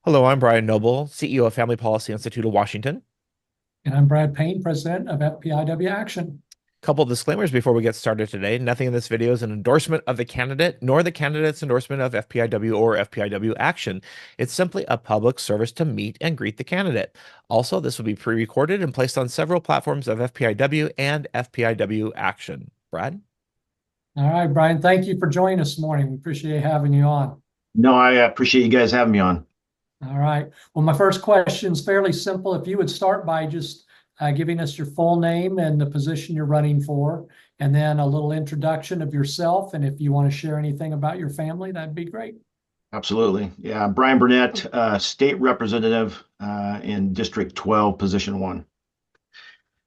Hello, I'm Brian Noble, CEO of Family Policy Institute of Washington. And I'm Brad Payne, President of FPIW Action. Couple disclaimers before we get started today. Nothing in this video is an endorsement of the candidate, nor the candidate's endorsement of FPIW or FPIW Action. It's simply a public service to meet and greet the candidate. Also, this will be pre-recorded and placed on several platforms of FPIW and FPIW Action. Brad? All right, Brian, thank you for joining us this morning. We appreciate having you on. No, I appreciate you guys having me on. All right. Well, my first question is fairly simple. If you would start by just giving us your full name and the position you're running for, and then a little introduction of yourself. And if you want to share anything about your family, that'd be great. Absolutely. Yeah, Brian Burnett, state representative in District 12, Position 1.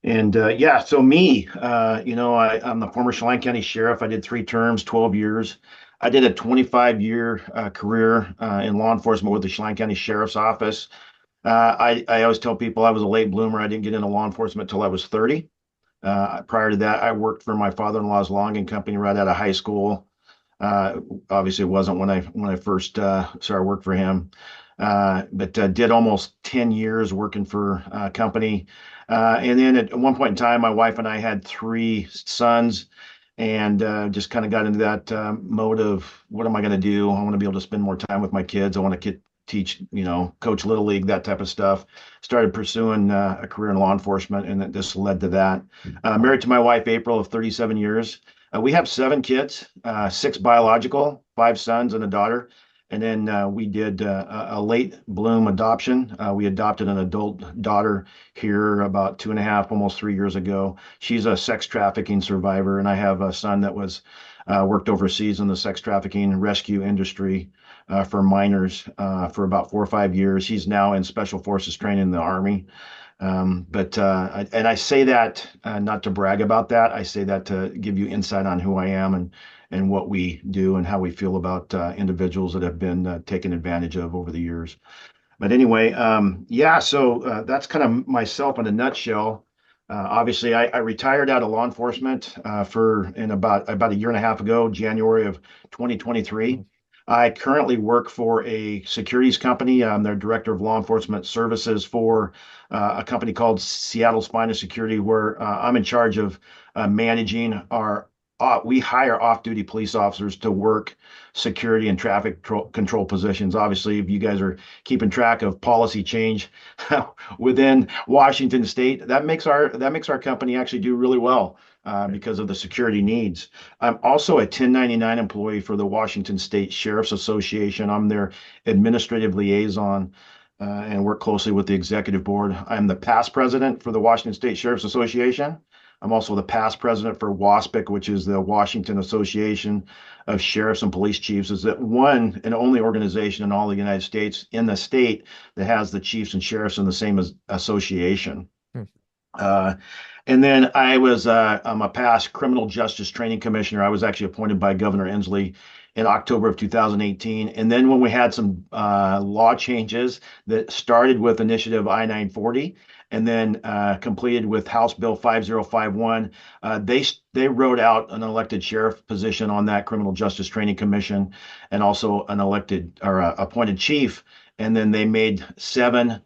And yeah, so me, I'm the former Chelan County Sheriff. I did 3 terms, 12 years. I did a 25-year career in law enforcement with the Chelan County Sheriff's Office. I always tell people I was a late bloomer. I didn't get into law enforcement until I was 30. Prior to that, I worked for my father-in-law's logging company right out of high school. Obviously, it wasn't when I first started work for him, but did almost 10 years working for a company. And then at one point in time, my wife and I had 3 sons, and just kind of got into that mode of what am I going to do? I want to be able to spend more time with my kids. I want to teach, coach Little League, that type of stuff. Started pursuing a career in law enforcement, and this led to that. Married to my wife, April, of 37 years. We have 7 kids, 6 biological, 5 sons and a daughter. And then we did a late bloom adoption. We adopted an adult daughter here about 2.5, almost 3 years ago. She's a sex trafficking survivor, and I have a son that was worked overseas in the sex trafficking rescue industry for minors for about 4 or 5 years. He's now in Special Forces training in the Army. I say that not to brag about that. I say that to give you insight on who I am and what we do and how we feel about individuals that have been taken advantage of over the years. But anyway, yeah, so that's kind of myself in a nutshell. Obviously, I retired out of law enforcement in about a year and a half ago, January of 2023. I currently work for a securities company. I'm their director of law enforcement services for a company called Seattle Spina Security, where I'm in charge of managing our. We hire off-duty police officers to work security and traffic control positions. Obviously, if you guys are keeping track of policy change within Washington State, that makes our company actually do really well because of the security needs. I'm also a 1099 employee for the Washington State Sheriff's Association. I'm their administrative liaison and work closely with the executive board. I'm the past president for the Washington State Sheriff's Association. I'm also the past president for WASPIC, which is the Washington Association of Sheriffs and Police Chiefs. Is that one and only organization in all the United States in the state that has the chiefs and sheriffs in the same association. Hmm. And then I'm a past criminal justice training commissioner. I was actually appointed by Governor Inslee in October of 2018. And then when we had some law changes that started with Initiative I-940 and then completed with House Bill 5051, they wrote out an elected sheriff position on that criminal justice training commission and also an elected or appointed chief. And then they made 7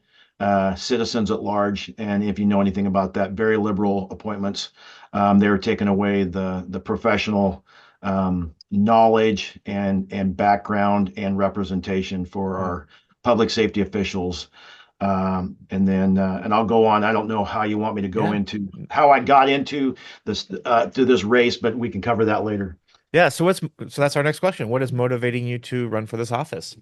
citizens at large. And if you know anything about that, very liberal appointments. They were taking away the professional knowledge and background and representation for our public safety officials. And I'll go on. I don't know how you want me to go into how I got into this to this race, but we can cover that later. Yeah, so that's our next question. What is motivating you to run for this office?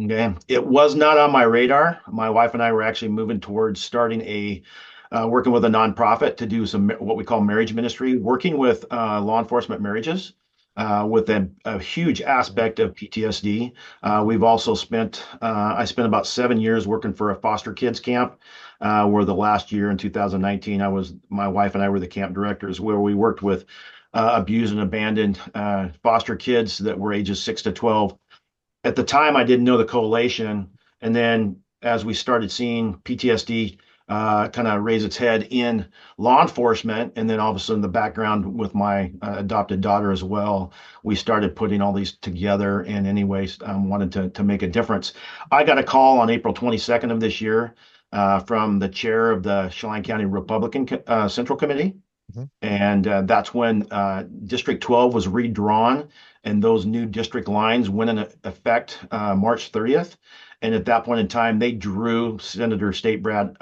Okay. It was not on my radar. My wife and I were actually moving towards starting working with a nonprofit to do some what we call marriage ministry, working with law enforcement marriages with a huge aspect of PTSD. We've also I spent about 7 years working for a foster kids camp, where the last year in 2019, my wife and I were the camp directors, where we worked with abused and abandoned foster kids that were ages 6 to 12. At the time, I didn't know the correlation. And then as we started seeing PTSD kind of raise its head in law enforcement. And then all of a sudden, the background with my adopted daughter as well, we started putting all these together. And anyways, wanted to make a difference. I got a call on April 22nd of this year from the chair of the Chelan County Republican Central Committee. Mhm. And that's when District 12 was redrawn, and those new district lines went into effect March 30th. And at that point in time, they drew Senator State Brad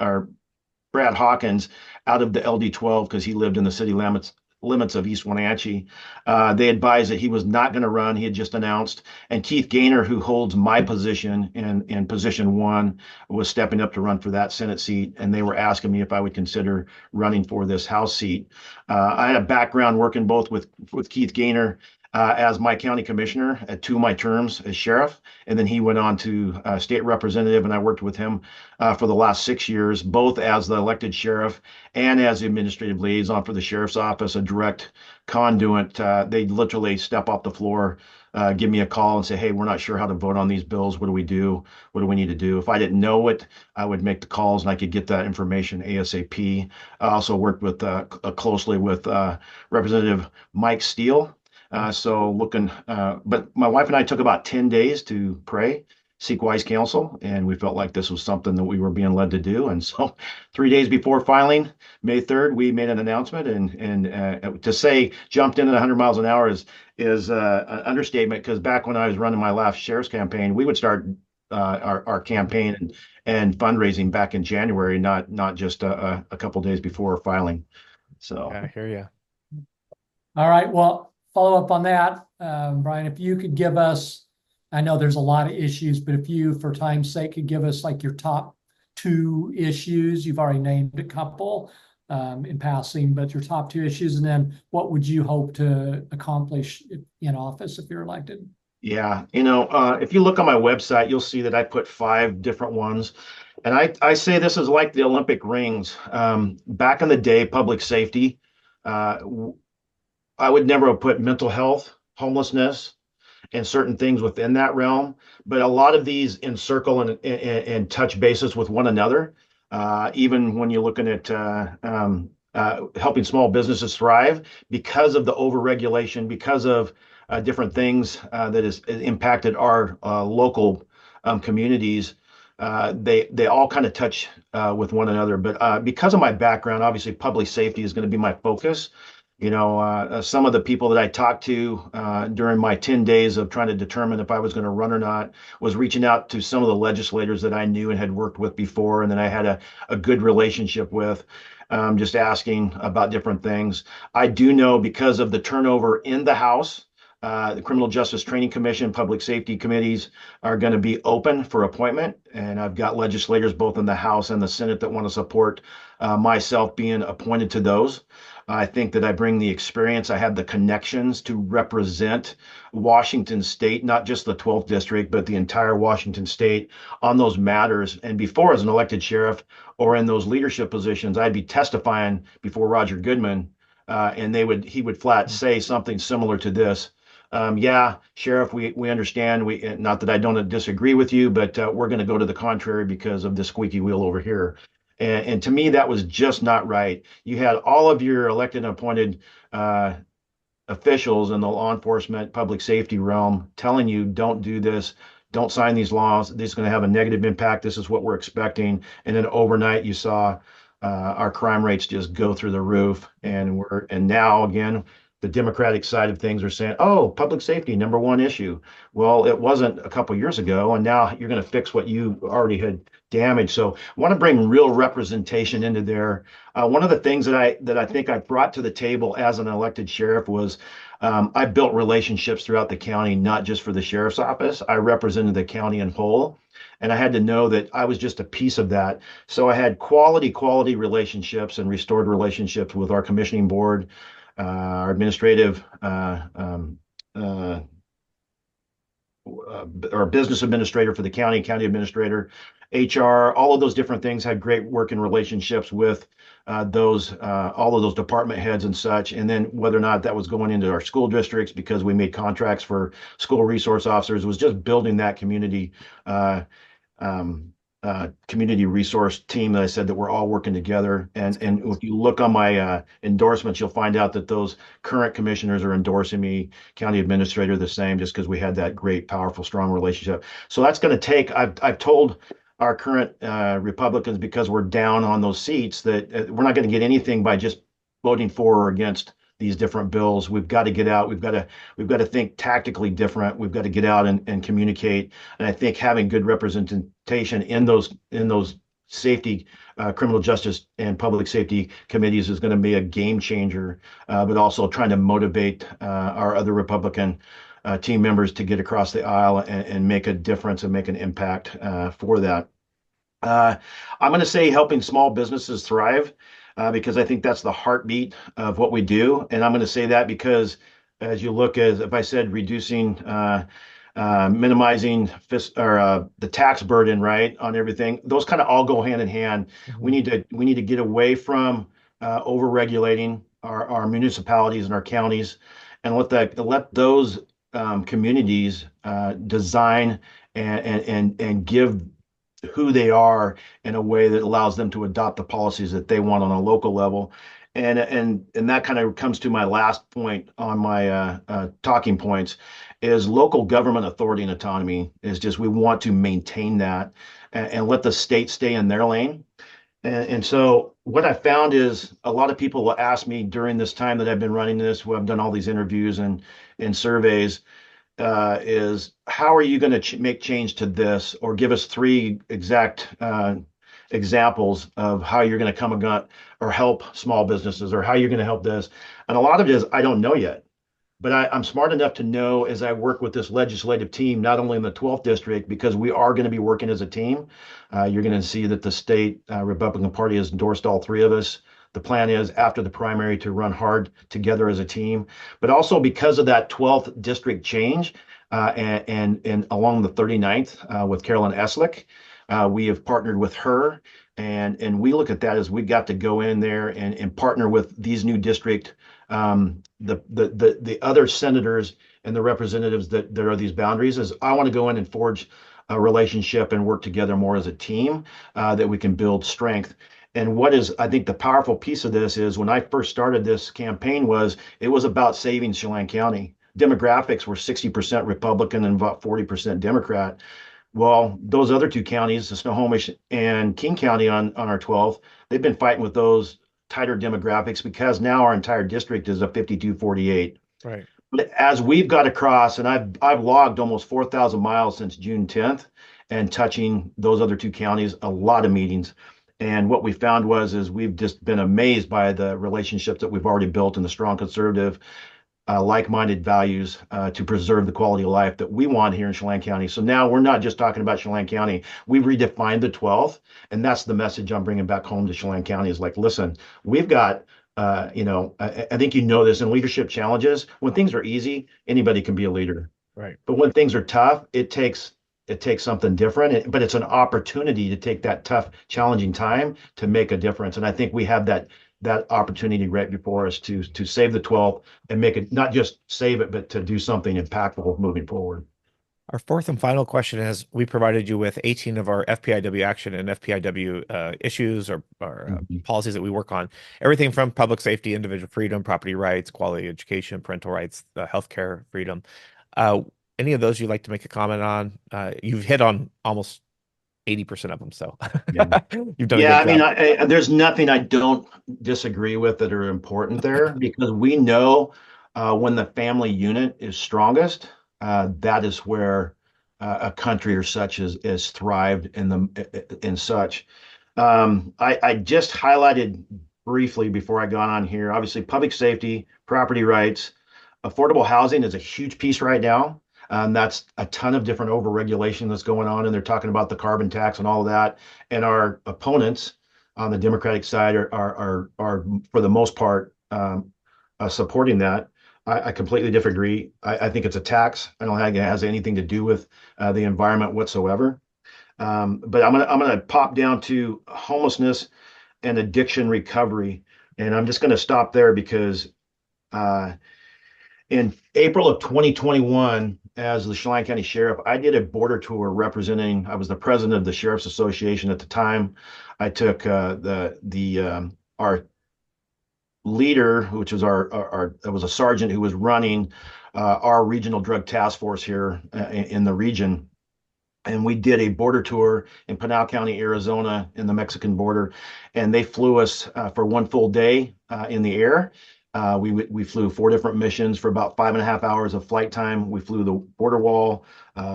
Hawkins out of the LD12 because he lived in the city limits of East Wenatchee. They advised that he was not going to run. He had just announced. And Keith Gaynor, who holds my position in position one, was stepping up to run for that Senate seat. And they were asking me if I would consider running for this House seat. I had a background working both with Keith Gaynor as my county commissioner at 2 of my terms as sheriff. And then he went on to state representative, and I worked with him for the last 6 years, both as the elected sheriff and as the administrative liaison for the sheriff's office, a direct conduit. They literally step off the floor, give me a call and say, hey, we're not sure how to vote on these bills. What do we do? What do we need to do? If I didn't know it, I would make the calls and I could get that information ASAP. I also worked with closely with Representative Mike Steele. But my wife and I took about 10 days to pray, seek wise counsel, and we felt like this was something that we were being led to do. And so 3 days before filing, May 3rd, we made an announcement, and to say jumped in at 100 miles an hour is an understatement, because back when I was running my last sheriff's campaign, we would start our campaign and fundraising back in January, not just a couple days before filing. So Yeah, I hear you. All right, well, follow up on that, Brian, if you could give us, I know there's a lot of issues, but if you, for time's sake, could give us like your top 2 issues. You've already named a couple in passing, but your top 2 issues, and then what would you hope to accomplish in office if you're elected? Yeah, if you look on my website, you'll see that I put 5 different ones. And I say this is like the Olympic rings. Back in the day, public safety, I would never have put mental health, homelessness, and certain things within that realm. But a lot of these encircle and touch bases with one another. Even when you're looking at helping small businesses thrive, because of the overregulation, because of different things that has impacted our local communities. They all kind of touch with one another. But because of my background, obviously public safety is going to be my focus. Some of the people that I talked to during my 10 days of trying to determine if I was going to run or not was reaching out to some of the legislators that I knew and had worked with before, and then I had a good relationship with, just asking about different things. I do know, because of the turnover in the House, the Criminal Justice Training Commission, public safety committees are going to be open for appointment. And I've got legislators both in the House and the Senate that want to support myself being appointed to those. I think that I bring the experience. I have the connections to represent Washington State, not just the 12th district, but the entire Washington State on those matters. And before, as an elected sheriff or in those leadership positions, I'd be testifying before Roger Goodman, and he would flat say something similar to this. Yeah, Sheriff, we understand. Not that I don't disagree with you, but we're going to go to the contrary because of the squeaky wheel over here. And to me, that was just not right. You had all of your elected and appointed officials in the law enforcement, public safety realm telling you, don't do this, don't sign these laws. This is going to have a negative impact. This is what we're expecting. And then overnight, you saw our crime rates just go through the roof. And now again, the Democratic side of things are saying, oh, public safety, #1 issue. Well, it wasn't a couple years ago, and now you're going to fix what you already had damaged. So I want to bring real representation into there. One of the things that I think I brought to the table as an elected sheriff was I built relationships throughout the county, not just for the sheriff's office. I represented the county in whole. And I had to know that I was just a piece of that. So I had quality relationships and restored relationships with our commissioning board, our administrative, our business administrator for the county administrator, HR, all of those different things. Had great working relationships with all of those department heads and such. And then whether or not that was going into our school districts, because we made contracts for school resource officers, was just building that community community resource team that I said that we're all working together. And if you look on my endorsements, you'll find out that those current commissioners are endorsing me, county administrator the same, just because we had that great, powerful, strong relationship. So that's going to take. I've told our current Republicans, because we're down on those seats, that we're not going to get anything by just voting for or against these different bills. We've got to get out. We've got to think tactically different. We've got to get out and communicate. And I think having good representation in those safety, criminal justice, and public safety committees is going to be a game changer. But also trying to motivate our other Republican team members to get across the aisle and make a difference and make an impact for that. I'm going to say helping small businesses thrive, because I think that's the heartbeat of what we do. And I'm going to say that because as you look at, if I said reducing, minimizing the tax burden, right, on everything, those kind of all go hand in hand. Mhm. We need to get away from over regulating our municipalities and our counties, and let those communities design and give who they are in a way that allows them to adopt the policies that they want on a local level. And that kind of comes to my last point on my talking points, is local government authority and autonomy. Is just, we want to maintain that and let the state stay in their lane. And so what I found is a lot of people will ask me during this time that I've been running this, where I've done all these interviews and surveys, is how are you going to make change to this, or give us three exact examples of how you're going to come or help small businesses, or how you're going to help this. And a lot of it is, I don't know yet. But I'm smart enough to know, as I work with this legislative team, not only in the 12th district, because we are going to be working as a team. You're going to see that the state Republican Party has endorsed all three of us. The plan is, after the primary, to run hard together as a team. But also because of that 12th district change, and along the 39th with Carolyn Eslick, we have partnered with her. And we look at that as, we got to go in there and partner with these new district, the other senators and the representatives that are these boundaries. Is I want to go in and forge a relationship and work together more as a team, that we can build strength. And what is, I think, the powerful piece of this is, when I first started this campaign, it was about saving Chelan County. Demographics were 60% Republican and about 40% Democrat. Well, those other two counties, the Snohomish and King County on our 12th, they've been fighting with those tighter demographics, because now our entire district is a 52-48. Right. But as we've got across, and I've logged almost 4,000 miles since June 10th, and touching those other two counties, a lot of meetings. And what we found is we've just been amazed by the relationships that we've already built, and the strong conservative, like-minded values to preserve the quality of life that we want here in Chelan County. So now we're not just talking about Chelan County. We've redefined the 12th, and that's the message I'm bringing back home to Chelan County, is like, listen, we've got, I think this, in leadership challenges, when things are easy, anybody can be a leader. Right. But when things are tough, it takes something different, but it's an opportunity to take that tough, challenging time to make a difference. And I think we have that opportunity right before us to save the 12th and make it, not just save it, but to do something impactful moving forward. Our fourth and final question is, we provided you with 18 of our FPIW action and FPIW issues or policies that we work on. Everything from public safety, individual freedom, property rights, quality education, parental rights, healthcare freedom. Any of those you'd like to make a comment on? You've hit on almost 80% of them, so Yeah. you've done Yeah, a good job. I there's nothing I don't disagree with that are important there, because we know when the family unit is strongest, that is where a country or such is thrived in such. I just highlighted briefly before I got on here, obviously public safety, property rights, affordable housing is a huge piece right now. That's a ton of different overregulation that's going on, and they're talking about the carbon tax and all of that. And our opponents on the Democratic side are for the most part supporting that. I completely disagree. I think it's a tax. I don't think it has anything to do with the environment whatsoever. But I'm gonna pop down to homelessness and addiction recovery, and I'm just gonna stop there because in April of 2021, as the Chelan County Sheriff, I did a border tour representing, I was the president of the Sheriff's Association at the time. I took our leader, which was our it was a sergeant who was running our regional drug task force here in the region. And we did a border tour in Pinal County, Arizona, in the Mexican border, and they flew us for one full day in the air. We flew 4 different missions for about 5.5 hours of flight time. We flew the border wall.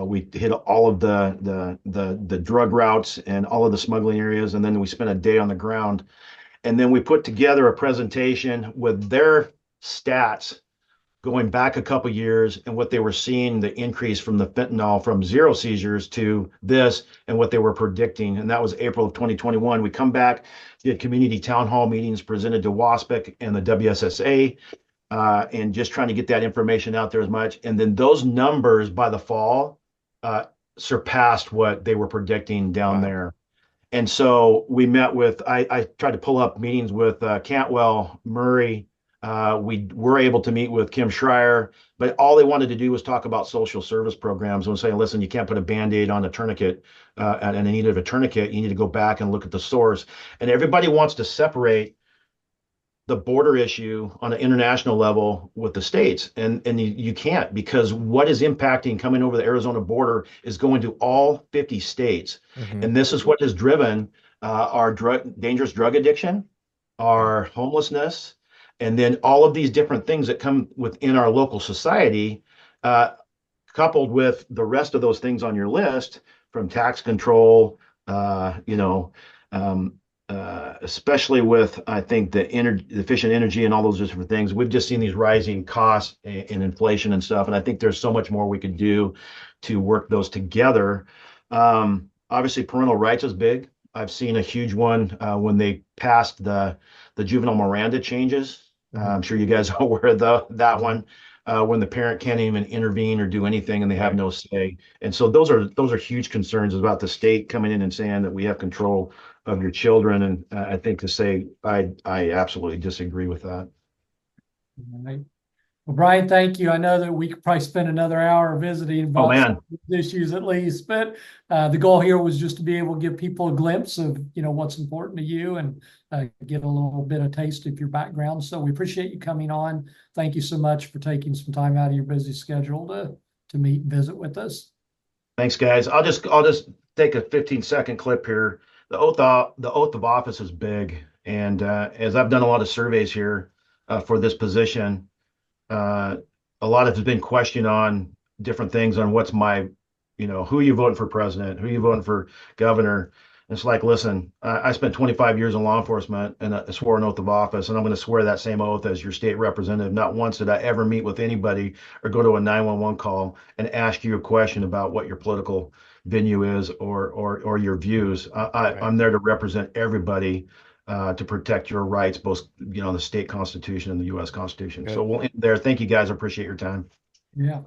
We hit all of the drug routes and all of the smuggling areas, and then we spent a day on the ground. And then we put together a presentation with their stats going back a couple years and what they were seeing, the increase from the fentanyl from 0 seizures to this and what they were predicting. And that was April of 2021. We come back, did community town hall meetings presented to WASPIC and the WSSA, and just trying to get that information out there as much. And then those numbers by the fall surpassed what they were predicting down there. And so we met with, I tried to pull up meetings with Cantwell, Murray. We were able to meet with Kim Schreier, but all they wanted to do was talk about social service programs and saying, listen, you can't put a Band-Aid on a tourniquet and in need of a tourniquet. You need to go back and look at the source. And everybody wants to separate the border issue on an international level with the states. And you can't, because what is impacting coming over the Arizona border is going to all 50 states. And this is what has driven our dangerous drug addiction, our homelessness, and then all of these different things that come within our local society, coupled with the rest of those things on your list, from tax control, especially with, I think, the efficient energy and all those different things. We've just seen these rising costs and inflation and stuff. And I think there's so much more we could do to work those together. Obviously, parental rights is big. I've seen a huge one when they passed the juvenile Miranda changes. I'm sure you guys are aware of that one, when the parent can't even intervene or do anything and they have no say. And so those are huge concerns about the state coming in and saying that we have control of your children. And I think to say I absolutely disagree with that. All right. Well, Brian, thank you. I know that we could probably spend another hour visiting about some of these issues at least, but the goal here was just to be able to give people a glimpse of, what's important to you and get a little bit of taste of your background. So we appreciate you coming on. Thank you so much for taking some time out of your busy schedule to meet and visit with us. Thanks, guys. I'll just take a 15-second clip here. The oath of office is big, and as I've done a lot of surveys here for this position, a lot has been questioned on different things on what's my, who are you voting for president, who are you voting for governor. And it's like, listen, I spent 25 years in law enforcement and I swore an oath of office, and I'm going to swear that same oath as your state representative. Not once did I ever meet with anybody or go to a 911 call and ask you a question about what your political venue is or your views. I'm there to represent everybody, to protect your rights, both the state constitution and the U.S. Constitution. Good. So we'll end there. Thank you, guys. I appreciate your time. Yeah.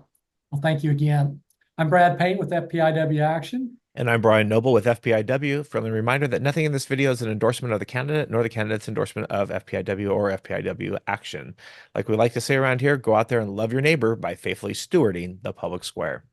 Well, thank you again. I'm Brad Payne with FPIW Action. And I'm Brian Noble with FPIW. Friendly reminder that nothing in this video is an endorsement of the candidate, nor the candidate's endorsement of FPIW or FPIW Action. Like we like to say around here, go out there and love your neighbor by faithfully stewarding the public square.